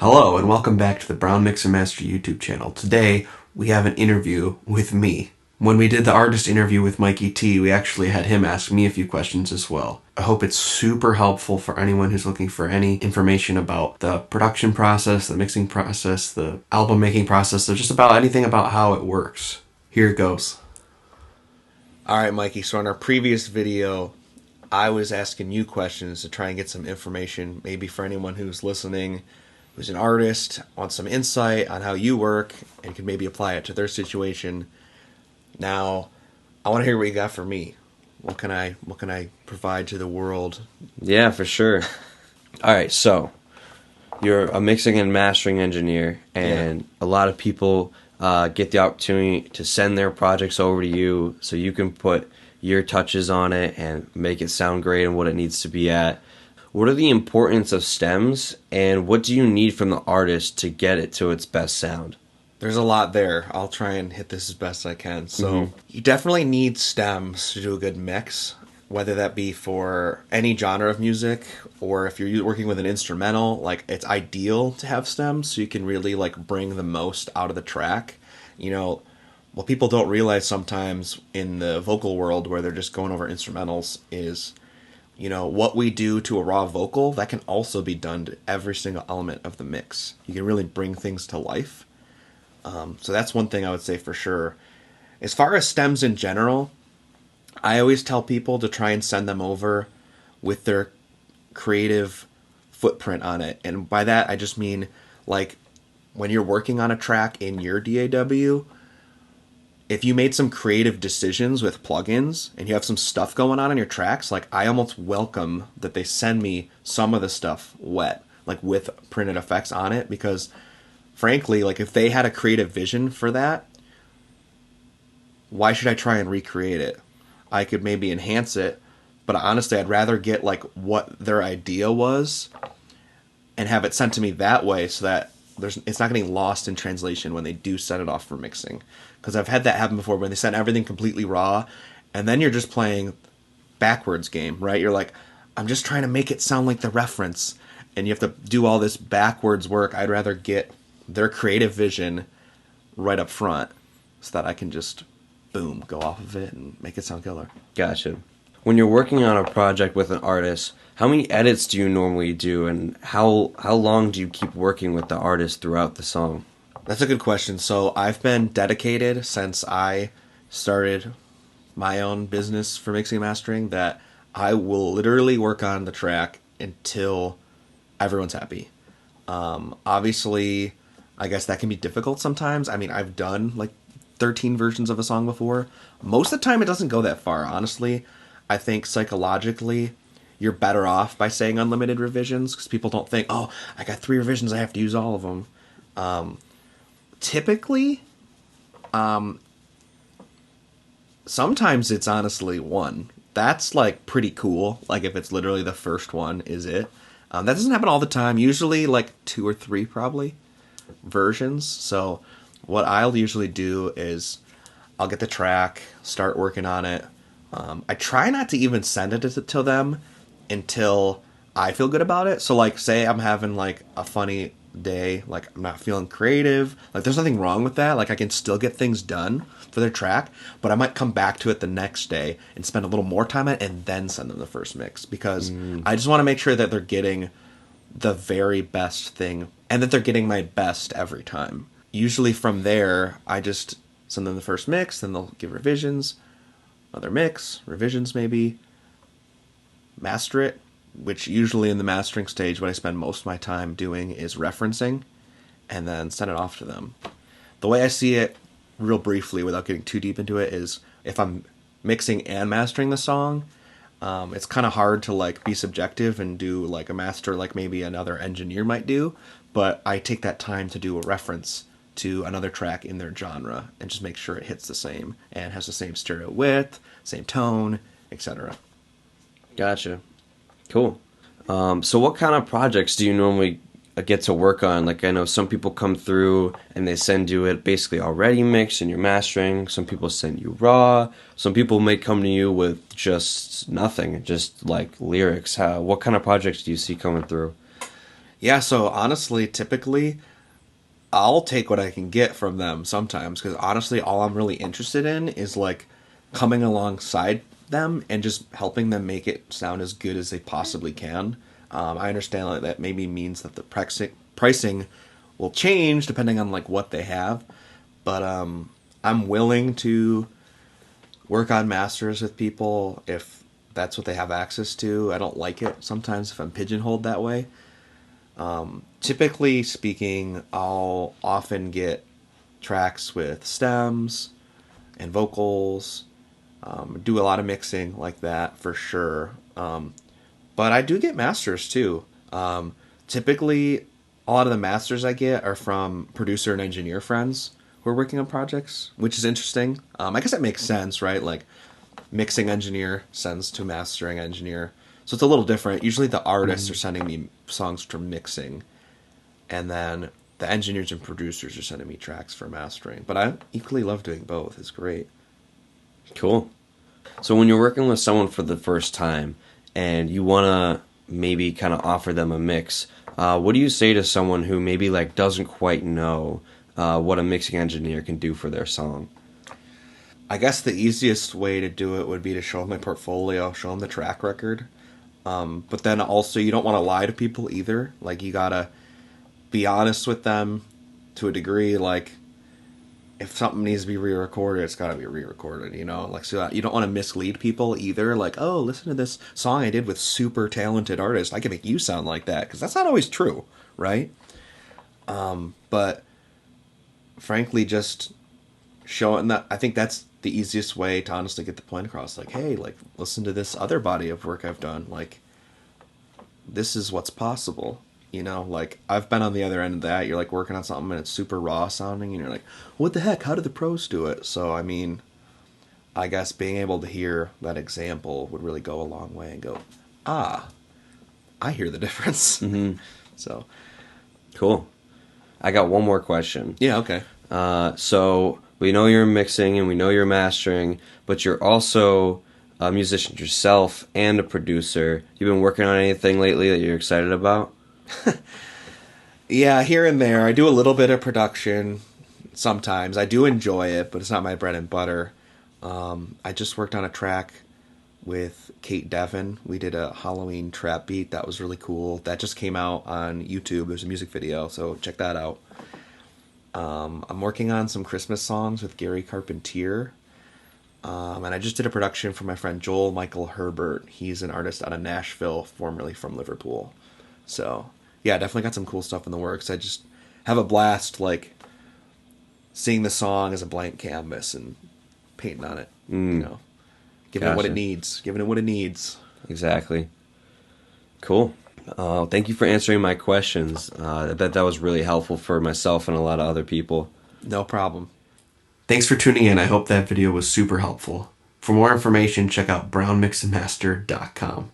Hello and welcome back to the Brown Mix and Master YouTube channel. Today we have an interview with me. When we did the artist interview with Mikey T, we actually had him ask me a few questions as well. I hope it's super helpful for anyone who's looking for any information about the production process, the mixing process, the album making process, so just about anything about how it works. Here it goes. Alright Mikey, so in our previous video, I was asking you questions to try and get some information, maybe for anyone who's listening, who's an artist, wants some insight on how you work, and can maybe apply it to their situation. Now, I want to hear what you got for me. What can I provide to the world? Yeah, for sure. All right, so you're a mixing and mastering engineer, and a lot of people get the opportunity to send their projects over to you so you can put your touches on it and make it sound great and what it needs to be at. What are the importance of stems, and what do you need from the artist to get it to its best sound? There's a lot there. I'll try and hit this as best I can. So you definitely need stems to do a good mix, whether that be for any genre of music or if you're working with an instrumental. Like, it's ideal to have stems so you can really like bring the most out of the track. You know, what people don't realize sometimes in the vocal world where they're just going over instrumentals is, you know, what we do to a raw vocal, that can also be done to every single element of the mix. You can really bring things to life. So that's one thing I would say for sure. As far as stems in general, I always tell people to try and send them over with their creative footprint on it. And by that, I just mean, like, when you're working on a track in your DAW, if you made some creative decisions with plugins and you have some stuff going on in your tracks, like, I almost welcome that they send me some of the stuff wet, like with printed effects on it, because frankly, like, if they had a creative vision for that, why should I try and recreate it? I could maybe enhance it, but honestly, I'd rather get like what their idea was and have it sent to me that way so that it's not getting lost in translation when they do send it off for mixing. Because I've had that happen before when they send everything completely raw, and then you're just playing backwards game, right? You're like, I'm just trying to make it sound like the reference, and you have to do all this backwards work. I'd rather get their creative vision right up front so that I can just, boom, go off of it and make it sound killer. Gotcha. When you're working on a project with an artist, how many edits do you normally do, and how long do you keep working with the artist throughout the song? That's a good question. So I've been dedicated since I started my own business for mixing and mastering that I will literally work on the track until everyone's happy. Obviously, I guess that can be difficult sometimes. I mean, I've done like 13 versions of a song before. Most of the time it doesn't go that far, honestly. I think psychologically you're better off by saying unlimited revisions because people don't think, oh, I got 3 revisions, I have to use all of them. Typically, sometimes it's honestly 1. That's like pretty cool. Like if it's literally the first one is it. That doesn't happen all the time. Usually like 2 or 3 probably versions. So what I'll usually do is I'll get the track, start working on it. I try not to even send it to them until I feel good about it. So like say I'm having like a funny day, like I'm not feeling creative, like there's nothing wrong with that. Like I can still get things done for their track, but I might come back to it the next day and spend a little more time on it and then send them the first mix because I just want to make sure that they're getting the very best thing and that they're getting my best every time. Usually from there, I just send them the first mix, then they'll give revisions, another mix, revisions maybe, master it, which usually in the mastering stage, what I spend most of my time doing is referencing, and then send it off to them. The way I see it, real briefly, without getting too deep into it, is if I'm mixing and mastering the song, it's kind of hard to like be subjective and do like a master like maybe another engineer might do, but I take that time to do a reference to another track in their genre and just make sure it hits the same and has the same stereo width, same tone, etc. Gotcha. Cool. So what kind of projects do you normally get to work on? Like I know some people come through and they send you it basically already mixed and you're mastering. Some people send you raw. Some people may come to you with just nothing, just like lyrics. What kind of projects do you see coming through? Yeah, so honestly, typically, I'll take what I can get from them sometimes because honestly, all I'm really interested in is like coming alongside them and just helping them make it sound as good as they possibly can. I understand like, that maybe means that the pricing will change depending on like what they have, but I'm willing to work on masters with people if that's what they have access to. I don't like it sometimes if I'm pigeonholed that way. Typically speaking, I'll often get tracks with stems and vocals. Do a lot of mixing like that for sure. But I do get masters too. Typically, a lot of the masters I get are from producer and engineer friends who are working on projects, which is interesting. I guess that makes sense, right? Like mixing engineer sends to mastering engineer. So it's a little different. Usually the artists are sending me songs for mixing, and then the engineers and producers are sending me tracks for mastering. But I equally love doing both. It's great. Cool. So when you're working with someone for the first time and you want to maybe kind of offer them a mix, what do you say to someone who maybe like doesn't quite know what a mixing engineer can do for their song? I guess the easiest way to do it would be to show them my portfolio, show them the track record. But then also, you don't want to lie to people either. Like, you gotta be honest with them to a degree. Like, if something needs to be re-recorded, it's gotta be re-recorded, you know? Like, so you don't want to mislead people either. Like, oh, listen to this song I did with super talented artist. I can make you sound like that. Because that's not always true, right? But frankly, just showing that, I think that's the easiest way to honestly get the point across. Like, hey, like, listen to this other body of work I've done. Like, this is what's possible. You know, like, I've been on the other end of that. You're like working on something and it's super raw sounding, and you're like, what the heck? How did the pros do it? So, I mean, I guess being able to hear that example would really go a long way and go, ah, I hear the difference. Mm-hmm. So, Cool. I got one more question. yeah, okay. So we know you're mixing and we know you're mastering, but you're also a musician yourself and a producer. You've been working on anything lately that you're excited about? Yeah, here and there. I do a little bit of production sometimes. I do enjoy it, but it's not my bread and butter. I just worked on a track with Kate Devin. We did a Halloween trap beat that was really cool. That just came out on YouTube. There's a music video, so check that out. I'm working on some Christmas songs with Gary Carpentier. And I just did a production for my friend Joel Michael Herbert. He's an artist out of Nashville, formerly from Liverpool. So, yeah, definitely got some cool stuff in the works. I just have a blast, like, seeing the song as a blank canvas and painting on it, you know. Giving it what it Gotcha. needs. Giving it what it needs. Exactly. Cool. Thank you for answering my questions. I bet that was really helpful for myself and a lot of other people. No problem. Thanks for tuning in. I hope that video was super helpful. For more information, check out brownmixandmaster.com.